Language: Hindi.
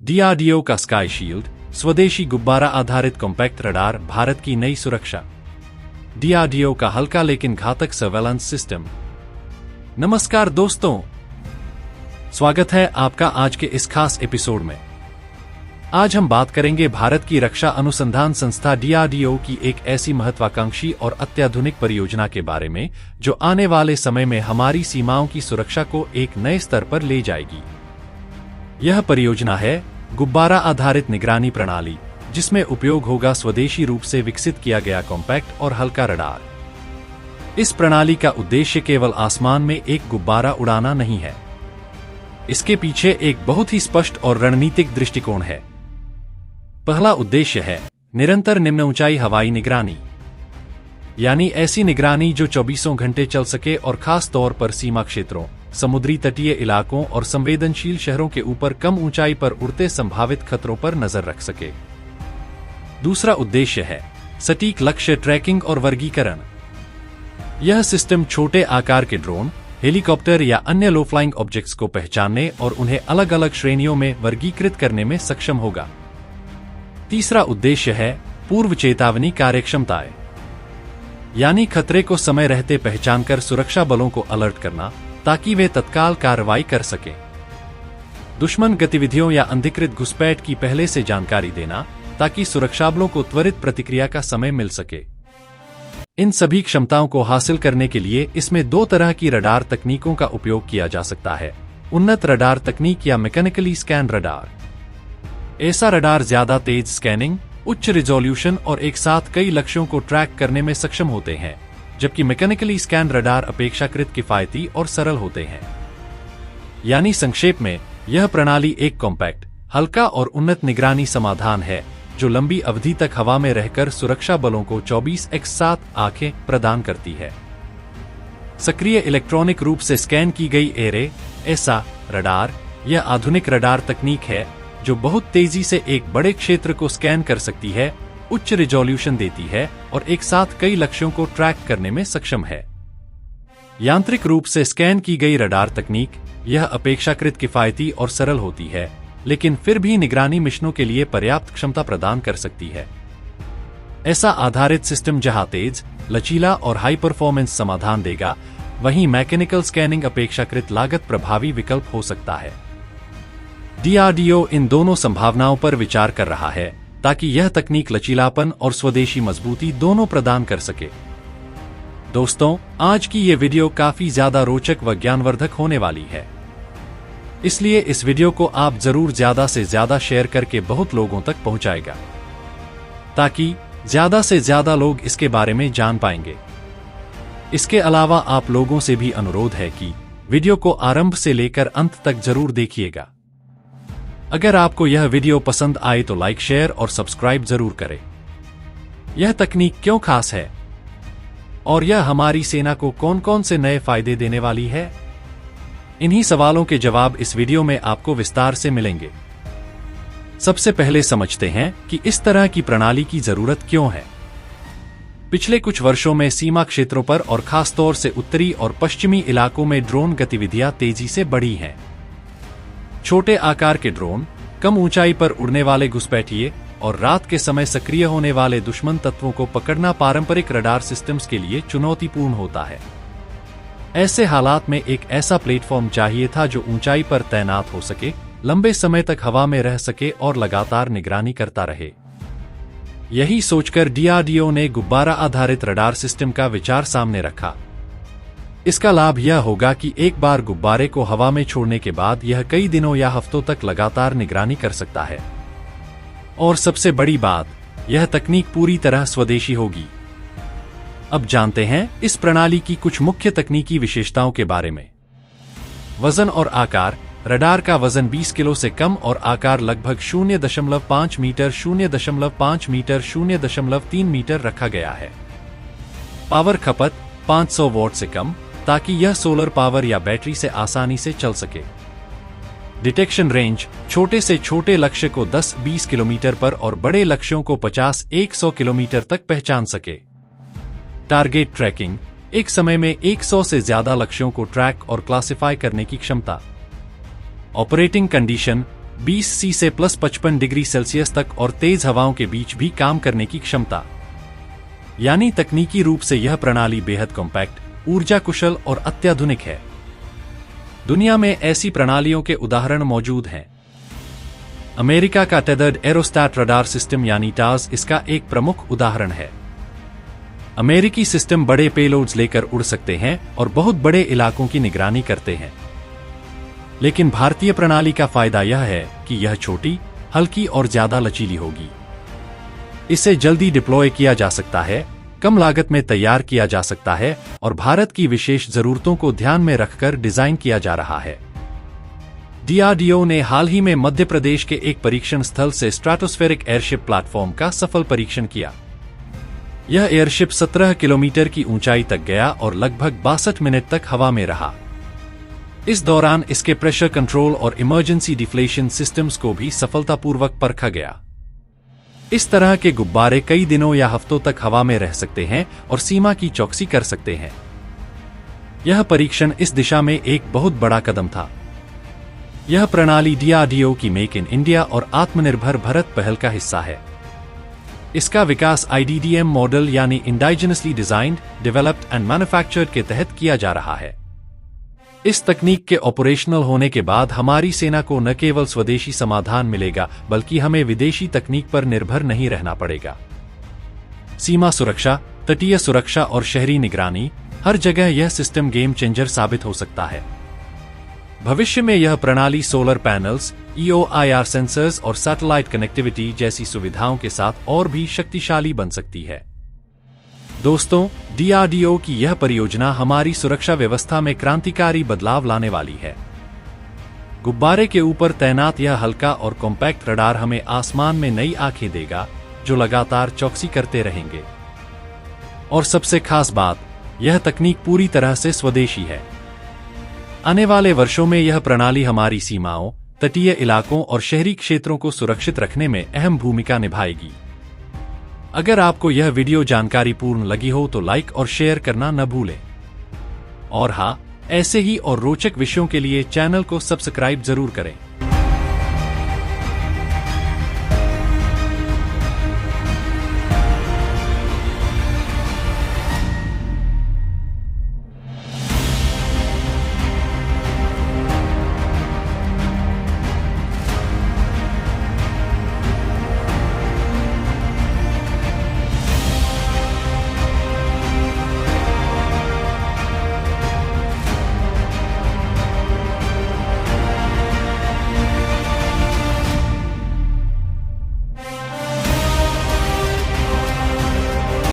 डीआरडीओ का स्काई शील्ड, स्वदेशी गुब्बारा आधारित कॉम्पैक्ट रडार, भारत की नई सुरक्षा। डीआरडीओ का हल्का लेकिन घातक सर्वेलेंस सिस्टम। नमस्कार दोस्तों, स्वागत है आपका आज के इस खास एपिसोड में। आज हम बात करेंगे भारत की रक्षा अनुसंधान संस्था डीआरडीओ की एक ऐसी महत्वाकांक्षी और अत्याधुनिक परियोजना के बारे में जो आने वाले समय में हमारी सीमाओं की सुरक्षा को एक नए स्तर पर ले जाएगी। यह परियोजना है गुब्बारा आधारित निगरानी प्रणाली, जिसमें उपयोग होगा स्वदेशी रूप से विकसित किया गया कॉम्पैक्ट और हल्का रडार। इस प्रणाली का उद्देश्य केवल आसमान में एक गुब्बारा उड़ाना नहीं है। इसके पीछे एक बहुत ही स्पष्ट और रणनीतिक दृष्टिकोण है। पहला उद्देश्य है निरंतर निम्न ऊंचाई हवाई निगरानी, यानी ऐसी निगरानी जो 24 घंटे चल सके और खास तौर पर सीमा क्षेत्रों, समुद्री तटीय इलाकों और संवेदनशील शहरों के ऊपर कम ऊंचाई पर उड़ते संभावित खतरों पर नजर रख सके। दूसरा उद्देश्य है सटीक लक्ष्य ट्रैकिंग और वर्गीकरण। यह सिस्टम छोटे आकार के ड्रोन, हेलीकॉप्टर या अन्य लो फ्लाइंग ऑब्जेक्ट्स को पहचानने और उन्हें अलग अलग श्रेणियों में वर्गीकृत करने में सक्षम होगा। तीसरा उद्देश्य है पूर्व चेतावनी कार्यक्षमताएं, यानी खतरे को समय रहते पहचानकर सुरक्षा बलों को अलर्ट करना ताकि वे तत्काल कार्रवाई कर सकें। दुश्मन गतिविधियों या अनधिकृत घुसपैठ की पहले से जानकारी देना ताकि सुरक्षा बलों को त्वरित प्रतिक्रिया का समय मिल सके। इन सभी क्षमताओं को हासिल करने के लिए इसमें दो तरह की रडार तकनीकों का उपयोग किया जा सकता है, उन्नत रडार तकनीक या मैकेनिकली स्कैन रडार। ऐसा रडार ज्यादा तेज स्कैनिंग, उच्च रिजोल्यूशन और एक साथ कई लक्ष्यों को ट्रैक करने में सक्षम होते हैं, जबकि मैकेनिकली स्कैन रडार अपेक्षाकृत किफायती और सरल होते हैं। यानी संक्षेप में, यह प्रणाली एक कॉम्पैक्ट, हल्का और उन्नत निगरानी समाधान है जो लंबी अवधि तक हवा में रहकर सुरक्षा बलों को 24x7 आंखें प्रदान करती है। सक्रिय इलेक्ट्रॉनिक रूप से स्कैन की गई एरे ऐसा रडार, यह आधुनिक रडार तकनीक है जो बहुत तेजी से एक बड़े क्षेत्र को स्कैन कर सकती है, उच्च रिजोल्यूशन देती है और एक साथ कई लक्ष्यों को ट्रैक करने में सक्षम है। यांत्रिक रूप से स्कैन की गई रडार तकनीक यह अपेक्षाकृत किफायती और सरल होती है, लेकिन फिर भी निगरानी मिशनों के लिए पर्याप्त क्षमता प्रदान कर सकती है। ऐसा आधारित सिस्टम जहां तेज, लचीला और हाई परफॉर्मेंस समाधान देगा, वहीं मैकेनिकल स्कैनिंग अपेक्षाकृत लागत प्रभावी विकल्प हो सकता है। डीआरडीओ इन दोनों संभावनाओं पर विचार कर रहा है ताकि यह तकनीक लचीलापन और स्वदेशी मजबूती दोनों प्रदान कर सके। दोस्तों, आज की ये वीडियो काफी ज्यादा रोचक व ज्ञानवर्धक होने वाली है, इसलिए इस वीडियो को आप जरूर ज्यादा से ज्यादा शेयर करके बहुत लोगों तक पहुंचाएगा, ताकि ज्यादा से ज्यादा लोग इसके बारे में जान पाएंगे। इसके अलावा आप लोगों से भी अनुरोध है कि वीडियो को आरंभ से लेकर अंत तक जरूर देखिएगा। अगर आपको यह वीडियो पसंद आए तो लाइक, शेयर और सब्सक्राइब जरूर करें। यह तकनीक क्यों खास है और यह हमारी सेना को कौन कौन से नए फायदे देने वाली है? इन्हीं सवालों के जवाब इस वीडियो में आपको विस्तार से मिलेंगे। सबसे पहले समझते हैं कि इस तरह की प्रणाली की जरूरत क्यों है। पिछले कुछ वर्षों में सीमा क्षेत्रों पर और खासतौर से उत्तरी और पश्चिमी इलाकों में ड्रोन गतिविधियां तेजी से बढ़ी हैं। छोटे आकार के ड्रोन, कम ऊंचाई पर उड़ने वाले घुसपैठिए और रात के समय सक्रिय होने वाले दुश्मन तत्वों को पकड़ना पारंपरिक रडार सिस्टम्स के लिए चुनौतीपूर्ण होता है। ऐसे हालात में एक ऐसा प्लेटफॉर्म चाहिए था जो ऊंचाई पर तैनात हो सके, लंबे समय तक हवा में रह सके और लगातार निगरानी करता रहे। यही सोचकर डीआरडीओ ने गुब्बारा आधारित रडार सिस्टम का विचार सामने रखा। इसका लाभ यह होगा कि एक बार गुब्बारे को हवा में छोड़ने के बाद यह कई दिनों या हफ्तों तक लगातार निगरानी कर सकता है। और सबसे बड़ी बात, यह तकनीक पूरी तरह स्वदेशी होगी। अब जानते हैं इस प्रणाली की कुछ मुख्य तकनीकी विशेषताओं के बारे में। वजन और आकार। रडार का वजन 20 किलो से कम और आकार लगभग 0.5 मीटर, 0.5 मीटर, 0.3 मीटर रखा गया है। पावर खपत 500 वॉट से कम, ताकि यह सोलर पावर या बैटरी से आसानी से चल सके। Detection range. छोटे से छोटे लक्ष्य को 10-20 किलोमीटर पर और बड़े लक्ष्यों को 50-100 किलोमीटर तक पहचान सके। Target tracking. एक समय में 100 से ज्यादा लक्ष्यों को ट्रैक और क्लासिफाई करने की क्षमता। Operating condition. 20°C से +55°C तक और तेज हवाओं के बीच भी काम करने की क्षमता। यानी तकनीकी रूप से यह प्रणाली बेहद कॉम्पैक्ट, ऊर्जा कुशल और अत्याधुनिक है। दुनिया में ऐसी प्रणालियों के उदाहरण मौजूद हैं। अमेरिका का टेथर्ड एरोस्टैट रडार सिस्टम यानी टास इसका एक प्रमुख उदाहरण है। अमेरिकी सिस्टम बड़े पेलोड्स लेकर उड़ सकते हैं और बहुत बड़े इलाकों की निगरानी करते हैं। लेकिन भारतीय प्रणाली का फायदा यह है कि यह छोटी, हल्की और ज्यादा लचीली होगी। इसे जल्दी डिप्लॉय किया जा सकता है, कम लागत में तैयार किया जा सकता है और भारत की विशेष जरूरतों को ध्यान में रखकर डिजाइन किया जा रहा है। DRDO ने हाल ही में मध्य प्रदेश के एक परीक्षण स्थल से स्ट्रैटोस्फेरिक एयरशिप प्लेटफॉर्म का सफल परीक्षण किया। यह एयरशिप 17 किलोमीटर की ऊंचाई तक गया और लगभग 62 मिनट तक हवा में रहा। इस दौरान इसके प्रेशर कंट्रोल और इमरजेंसी डिफ्लेशन सिस्टम्स को भी सफलतापूर्वक परखा गया। इस तरह के गुब्बारे कई दिनों या हफ्तों तक हवा में रह सकते हैं और सीमा की चौकसी कर सकते हैं। यह परीक्षण इस दिशा में एक बहुत बड़ा कदम था। यह प्रणाली DRDO की मेक इन इंडिया और आत्मनिर्भर भारत पहल का हिस्सा है। इसका विकास IDDM मॉडल यानी इंडाइजिनसली डिजाइन्ड, डेवलप्ड एंड मैन्युफैक्चर्ड के तहत किया जा रहा है। इस तकनीक के ऑपरेशनल होने के बाद हमारी सेना को न केवल स्वदेशी समाधान मिलेगा बल्कि हमें विदेशी तकनीक पर निर्भर नहीं रहना पड़ेगा। सीमा सुरक्षा, तटीय सुरक्षा और शहरी निगरानी, हर जगह यह सिस्टम गेम चेंजर साबित हो सकता है। भविष्य में यह प्रणाली सोलर पैनल्स, EOIR सेंसर्स और सैटेलाइट कनेक्टिविटी जैसी सुविधाओं के साथ और भी शक्तिशाली बन सकती है। दोस्तों, DRDO की यह परियोजना हमारी सुरक्षा व्यवस्था में क्रांतिकारी बदलाव लाने वाली है। गुब्बारे के ऊपर तैनात यह हल्का और कॉम्पैक्ट रडार हमें आसमान में नई आंखें देगा, जो लगातार चौकसी करते रहेंगे। और सबसे खास बात, यह तकनीक पूरी तरह से स्वदेशी है। आने वाले वर्षों में यह प्रणाली हमारी सीमाओं, तटीय इलाकों और शहरी क्षेत्रों को सुरक्षित रखने में अहम भूमिका निभाएगी। अगर आपको यह वीडियो जानकारीपूर्ण लगी हो तो लाइक और शेयर करना न भूलें। और हाँ, ऐसे ही और रोचक विषयों के लिए चैनल को सब्सक्राइब जरूर करें।